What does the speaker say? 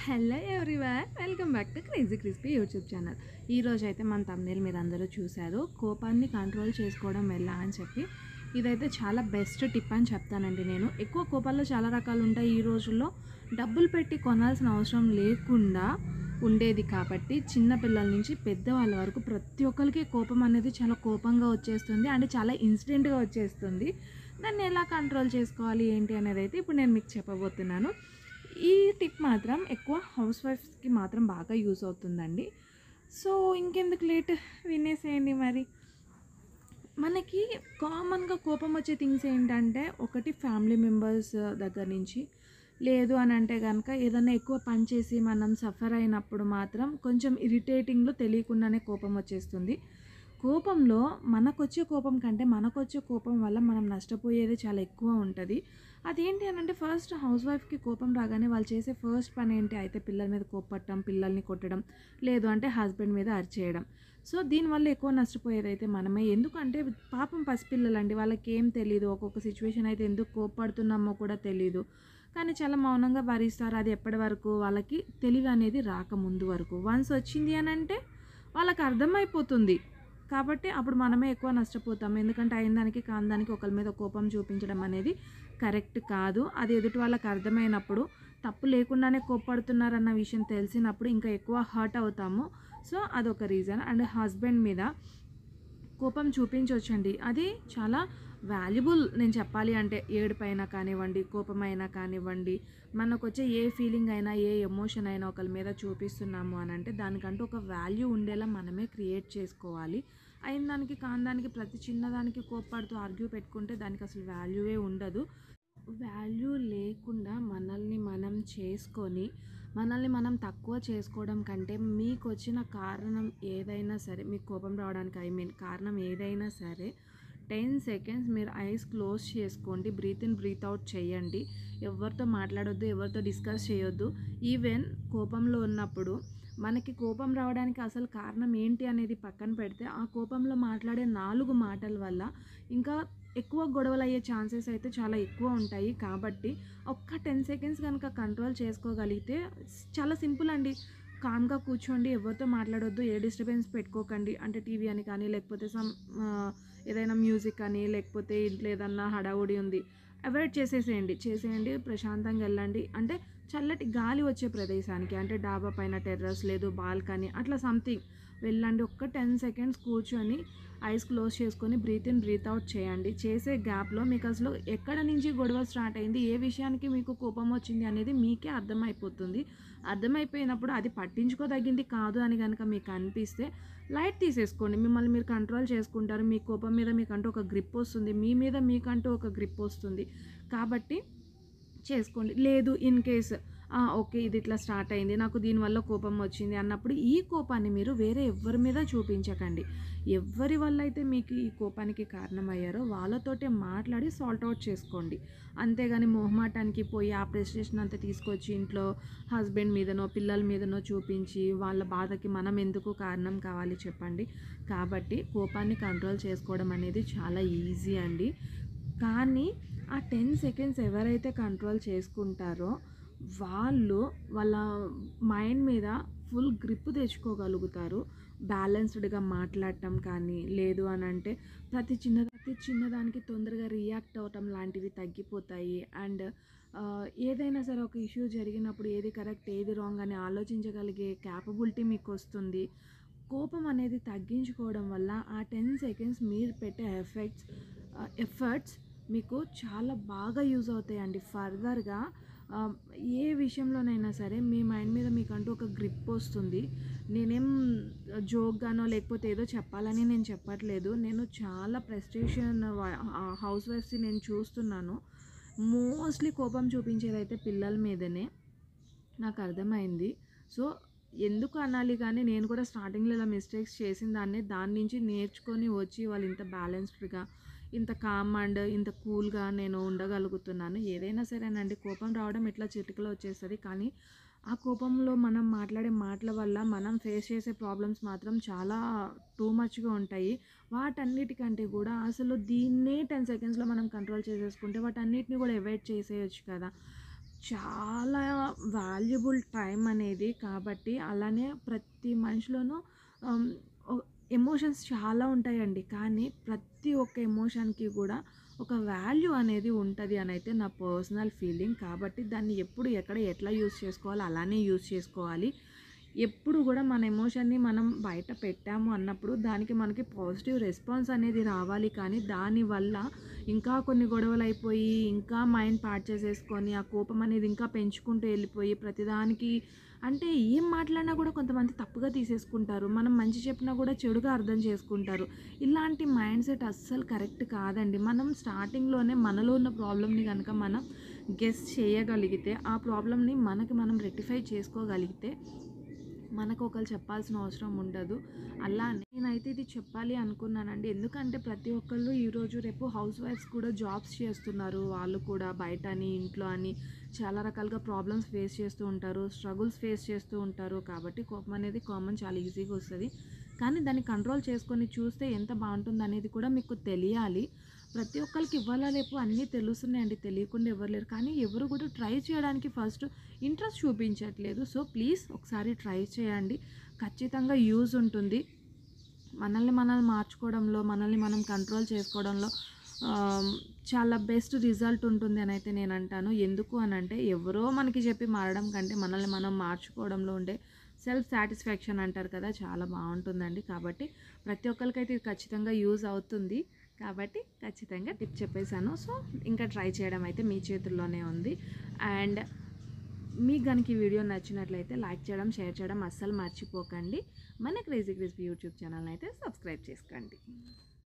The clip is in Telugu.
Hello everyone, welcome back to crazy crispy YouTube channel. ఈరోజు అయితే మన తమ్నేల్ మీరు అందరూ చూశారు, కోపాన్ని కంట్రోల్ చేసుకోవడం ఎలా అని చెప్పి. ఇదైతే చాలా బెస్ట్ టిప్ అని చెప్తానండి. నేను ఎక్కువ కోపాల్లో చాలా రకాలు ఉంటాయి. ఈ రోజుల్లో డబ్బులు పెట్టి కొనాల్సిన అవసరం లేకుండా ఉండేది కాబట్టి చిన్న పిల్లల నుంచి పెద్దవాళ్ళ వరకు ప్రతి ఒక్కరికి కోపం అనేది చాలా కోపంగా వచ్చేస్తుంది, అంటే చాలా ఇన్స్టెంట్గా వచ్చేస్తుంది. దాన్ని ఎలా కంట్రోల్ చేసుకోవాలి ఏంటి అనేది అయితే ఇప్పుడు నేను మీకు చెప్పబోతున్నాను. ఈ టిప్ మాత్రం ఎక్కువ హౌస్ వైఫ్స్కి మాత్రం బాగా యూజ్ అవుతుందండి. సో ఇంకెందుకు లేట్, వినేసేయండి మరి. మనకి కామన్గా కోపం వచ్చే థింగ్స్ ఏంటంటే, ఒకటి ఫ్యామిలీ మెంబర్స్ దగ్గర నుంచి, లేదు అని అంటే కనుక ఏదైనా ఎక్కువ పని చేసి మనం సఫర్ అయినప్పుడు మాత్రం కొంచెం ఇరిటేటింగ్లో తెలియకుండానే కోపం వచ్చేస్తుంది. కోపంలో మనకొచ్చే కోపం కంటే మనకొచ్చే కోపం వల్ల మనం నష్టపోయేది చాలా ఎక్కువ ఉంటుంది. అదేంటి అని అంటే, ఫస్ట్ హౌస్ వైఫ్కి కోపం రాగానే వాళ్ళు చేసే ఫస్ట్ పని ఏంటి అయితే పిల్లల మీద కోపపడటం, పిల్లల్ని కొట్టడం, లేదు అంటే హస్బెండ్ మీద అరిచేయడం. సో దీనివల్ల ఎక్కువ నష్టపోయేదైతే మనమే. ఎందుకంటే పాపం పసిపిల్లలండి, వాళ్ళకి ఏం తెలీదు. ఒక్కొక్క సిచ్యువేషన్ అయితే ఎందుకు కోప్పడుతున్నామో కూడా తెలీదు, కానీ చాలా మౌనంగా భరిస్తారు. అది ఎప్పటి వరకు, వాళ్ళకి తెలివి అనేది రాకముందు వరకు. వన్స్ వచ్చింది అని అంటే వాళ్ళకి అర్థమైపోతుంది. కాబట్టి అప్పుడు మనమే ఎక్కువ నష్టపోతాం. ఎందుకంటే అయిన దానికి కాని దానికి ఒకరి మీద కోపం చూపించడం అనేది కరెక్ట్ కాదు. అది ఎదుటి వాళ్ళకి అర్థమైనప్పుడు, తప్పు లేకుండానే కోప్పడుతున్నారన్న విషయం తెలిసినప్పుడు ఇంకా ఎక్కువ హర్ట్ అవుతాము. సో అదొక రీజన్. అండ్ హస్బెండ్ మీద కోపం చూపించవచ్చండి, అది చాలా వాల్యుబుల్. నేను చెప్పాలి అంటే ఏడుపైనా కానివ్వండి, కోపమైనా కానివ్వండి, మనకొచ్చే ఏ ఫీలింగ్ అయినా, ఏ ఎమోషన్ అయినా ఒకరి మీద చూపిస్తున్నాము అని అంటే దానికంటూ ఒక వాల్యూ ఉండేలా మనమే క్రియేట్ చేసుకోవాలి. అయిన దానికి కాని దానికి ప్రతి చిన్నదానికి కోప్పడుతూ ఆర్గ్యూ పెట్టుకుంటే దానికి అసలు వాల్యూవే ఉండదు. వాల్యూ లేకుండా మనల్ని మనం చేసుకొని, మనల్ని మనం తక్కువ చేసుకోవడం కంటే, మీకొచ్చిన కారణం ఏదైనా సరే, మీకు కోపం రావడానికి కారణం ఏదైనా సరే, 10 సెకండ్స్ మీరు ఐస్ క్లోజ్ చేసుకోండి, బ్రీత్ ఇన్ బ్రీత్ అవుట్ చేయండి. ఎవరితో మాట్లాడొద్దు, ఎవరితో డిస్కస్ చేయొద్దు. ఈవెన్ కోపంలో ఉన్నప్పుడు మనకి కోపం రావడానికి అసలు కారణం ఏంటి అనేది పక్కన పెడితే, ఆ కోపంలో మాట్లాడే 4 మాటల వల్ల ఇంకా ఎక్కువ గొడవలు అయ్యే ఛాన్సెస్ అయితే చాలా ఎక్కువ ఉంటాయి. కాబట్టి ఒక్క 10 సెకండ్స్ కనుక కంట్రోల్ చేసుకోగలిగితే చాలా సింపుల్ అండి. కామ్గా కూర్చోండి, ఎవరితో మాట్లాడొద్దు, ఏ డిస్టర్బెన్స్ పెట్టుకోకండి. అంటే టీవీ అని కానీ, లేకపోతే ఏదైనా మ్యూజిక్ అని, లేకపోతే ఇంట్లో ఏదన్నా హడావుడి ఉంది, అవాయిడ్ చేసేయండి. ప్రశాంతంగా వెళ్ళండి. అంటే చల్లటి గాలి వచ్చే ప్రదేశానికి, అంటే డాబా పైన, టెర్రస్, లేదు బాల్కనీ, అట్లా సంథింగ్ వెళ్ళండి. ఒక్క 10 సెకండ్స్ కూర్చొని ఐస్ క్లోజ్ చేసుకొని బ్రీత్ ఇన్ బ్రీత్ అవుట్ చేయండి. చేసే గ్యాప్లో మీకు అసలు ఎక్కడ నుంచి గొడవ స్టార్ట్ అయింది, ఏ విషయానికి మీకు కోపం వచ్చింది అనేది మీకే అర్థమైపోతుంది. అర్థమైపోయినప్పుడు అది పట్టించుకోదగింది కాదు అని కనుక మీకు అనిపిస్తే లైట్ తీసేసుకోండి. మిమ్మల్ని మీరు కంట్రోల్ చేసుకుంటారు. మీ కోపం మీద మీకంటూ ఒక గ్రిప్ వస్తుంది, మీ మీద మీకంటూ ఒక గ్రిప్ వస్తుంది. కాబట్టి చేసుకోండి. లేదు ఇన్ కేస్ ఓకే, ఇది ఇట్లా స్టార్ట్ అయింది, నాకు దీనివల్ల కోపం వచ్చింది అన్నప్పుడు ఈ కోపాన్ని మీరు వేరే ఎవ్వరి మీద చూపించకండి. ఎవరి వల్ల అయితే మీకు ఈ కోపానికి కారణమయ్యారో వాళ్ళతోటే మాట్లాడి సాల్ట్ అవుట్ చేసుకోండి. అంతేగాని మొహమాటానికి పోయి ఆ ప్రెస్టేషన్ అంతా తీసుకొచ్చి ఇంట్లో హస్బెండ్ మీదనో పిల్లల మీదనో చూపించి వాళ్ళ బాధకి మనం ఎందుకు కారణం కావాలి చెప్పండి. కాబట్టి కోపాన్ని కంట్రోల్ చేసుకోవడం అనేది చాలా ఈజీ అండి. కానీ ఆ 10 సెకండ్స్ ఎవరైతే కంట్రోల్ చేసుకుంటారో వాళ్ళు వాళ్ళ మైండ్ మీద ఫుల్ గ్రిప్ తెచ్చుకోగలుగుతారు. బ్యాలెన్స్డ్గా మాట్లాడటం కానీ, లేదు అని అంటే ప్రతి చిన్నదానికి తొందరగా రియాక్ట్ అవ్వటం లాంటివి తగ్గిపోతాయి. అండ్ ఏదైనా సరే ఒక ఇష్యూ జరిగినప్పుడు ఏది కరెక్ట్ ఏది రాంగ్ అని ఆలోచించగలిగే క్యాపబిలిటీ మీకు వస్తుంది. కోపం అనేది తగ్గించుకోవడం వల్ల ఆ 10 సెకండ్స్ మీరు పెట్టే ఎఫర్ట్స్ మీకు చాలా బాగా యూజ్ అవుతాయండి. ఫర్దర్గా ఏ విషయంలోనైనా సరే మీ మైండ్ మీద మీకంటూ ఒక గ్రిప్ వస్తుంది. నేనేం జోక్గానో లేకపోతే ఏదో చెప్పాలని నేను చెప్పట్లేదు. నేను చాలా ప్రెస్టేషన్ హౌస్ వైఫ్స్ని నేను చూస్తున్నాను. మోస్ట్లీ కోపం చూపించేదైతే పిల్లల మీదనే, నాకు అర్థమైంది. సో ఎందుకు అనాలి కానీ, నేను కూడా స్టార్టింగ్లో ఇలా మిస్టేక్స్ చేసిన దాని నుంచి నేర్చుకొని వచ్చి వాళ్ళు ఇంత బ్యాలెన్స్డ్గా, ఇంత కామ్ అండ్ ఇంత కూల్గా నేను ఉండగలుగుతున్నాను. ఏదైనా సరేనండి, కోపం రావడం ఇట్లా చిటికలో వచ్చేస్తుంది. కానీ ఆ కోపంలో మనం మాట్లాడే మాటల వల్ల మనం ఫేస్ చేసే ప్రాబ్లమ్స్ మాత్రం చాలా టూ మచ్గా ఉంటాయి. వాటన్నిటికంటే కూడా అసలు దీన్నే 10 సెకండ్స్లో మనం కంట్రోల్ చేసేసుకుంటే వాటన్నిటిని కూడా అవాయిడ్ చేసేయచ్చు కదా. చాలా వాల్యుబుల్ టైం అనేది. కాబట్టి అలానే ప్రతి మనిషిలోనూ ఆహ్, ఒ ఎమోషన్స్ చాలా ఉంటాయండి. కానీ ప్రతి ఒక్క ఎమోషన్‌కి గూడా ఒక వాల్యూ అనేది ఉంటది అనైతే నా పర్సనల్ ఫీలింగ్. కాబట్టి దాన్ని ఎప్పుడు, ఎక్కడ, ఎట్లా యూజ్ చేసుకోవాలో అలానే యూజ్ చేసుకోవాలి. ఎప్పుడు గూడా మన ఎమోషన్‌ని మనం బయట పెట్టాము అన్నప్పుడు దానికి మనకి పాజిటివ్ రెస్పాన్స్ అనేది రావాలి. కానీ దానివల్ల ఇంకా కొన్ని గొడవలయిపోయి, ఇంకా మైండ్ పాడు చేసేసుకొని, ఆ కోపం అనేది ఇంకా పెంచుకుంటూ వెళ్ళిపోయి, ప్రతిదానికి అంటే ఏం మాట్లాడినా కూడా కొంతమంది తప్పుగా తీసేసుకుంటారు. మనం మంచి చెప్పినా కూడా చెడుగా అర్థం చేసుకుంటారు. ఇలాంటి మైండ్ సెట్ అస్సలు కరెక్ట్ కాదండి. మనం స్టార్టింగ్‌లోనే మనలో ఉన్న ప్రాబ్లమ్‌ని గనక మనం గెస్ చేయగలిగితే, ఆ ప్రాబ్లమ్‌ని మనకి మనం రెక్టిఫై చేసుకోగలిగితే మనకు ఒకళ్ళు చెప్పాల్సిన అవసరం ఉండదు. అలానే నేనైతే ఇది చెప్పాలి అనుకున్నానండి. ఎందుకంటే ప్రతి ఒక్కళ్ళు ఈరోజు రేపు హౌస్ వైఫ్స్ కూడా జాబ్స్ చేస్తున్నారు. వాళ్ళు కూడా బయట అని, ఇంట్లో అని చాలా రకాలుగా ప్రాబ్లమ్స్ ఫేస్ చేస్తూ ఉంటారు. స్ట్రగుల్స్ ఫేస్ చేస్తూ ఉంటారు. కాబట్టి కోపం అనేది కామన్, చాలా ఈజీగా వస్తది. కానీ దాన్ని కంట్రోల్ చేసుకొని చూస్తే ఎంత బావుంటుందనేది కూడా మీకు తెలియాలి. ప్రతి ఒక్కళ్ళకి ఇవాళ రేపు అన్నీ తెలుస్తున్నాయండి. తెలియకుండా ఎవరు లేరు. కానీ ఎవరు కూడా ట్రై చేయడానికి ఫస్ట్ ఇంట్రెస్ట్ చూపించట్లేదు. సో, ప్లీజ్ ఒకసారి ట్రై చేయండి. ఖచ్చితంగా యూజ్ ఉంటుంది. మనల్ని మార్చుకోవడంలో, మనల్ని మనం కంట్రోల్ చేసుకోవడంలో చాలా బెస్ట్ రిజల్ట్ ఉంటుంది అనైతే నేనంటాను. ఎందుకు అనంటే ఎవరో మనకి చెప్పి మారడం కంటే మనల్ని మనం మార్చుకోవడంలో ఉండే సెల్ఫ్ సాటిస్ఫాక్షన్ అంటారు కదా! చాలా బావుంటుందండి. కాబట్టి ప్రతి ఒక్కళ్ళకైతే ఇది ఖచ్చితంగా యూజ్ అవుతుంది. కాబట్టి ఖచ్చితంగా టిప్ చెప్పేసాను. సో, ఇంకా ట్రై చేయడం అయితే మీ చేతుల్లోనే ఉంది. అండ్ మీకు గనుక ఈ వీడియో నచ్చినట్లయితే లైక్ చేయడం, షేర్ చేయడం అస్సలు మర్చిపోకండి. మన క్రేజీ క్రిస్పీ యూట్యూబ్ ఛానల్‌ని అయితే సబ్స్క్రైబ్ చేసుకోండి.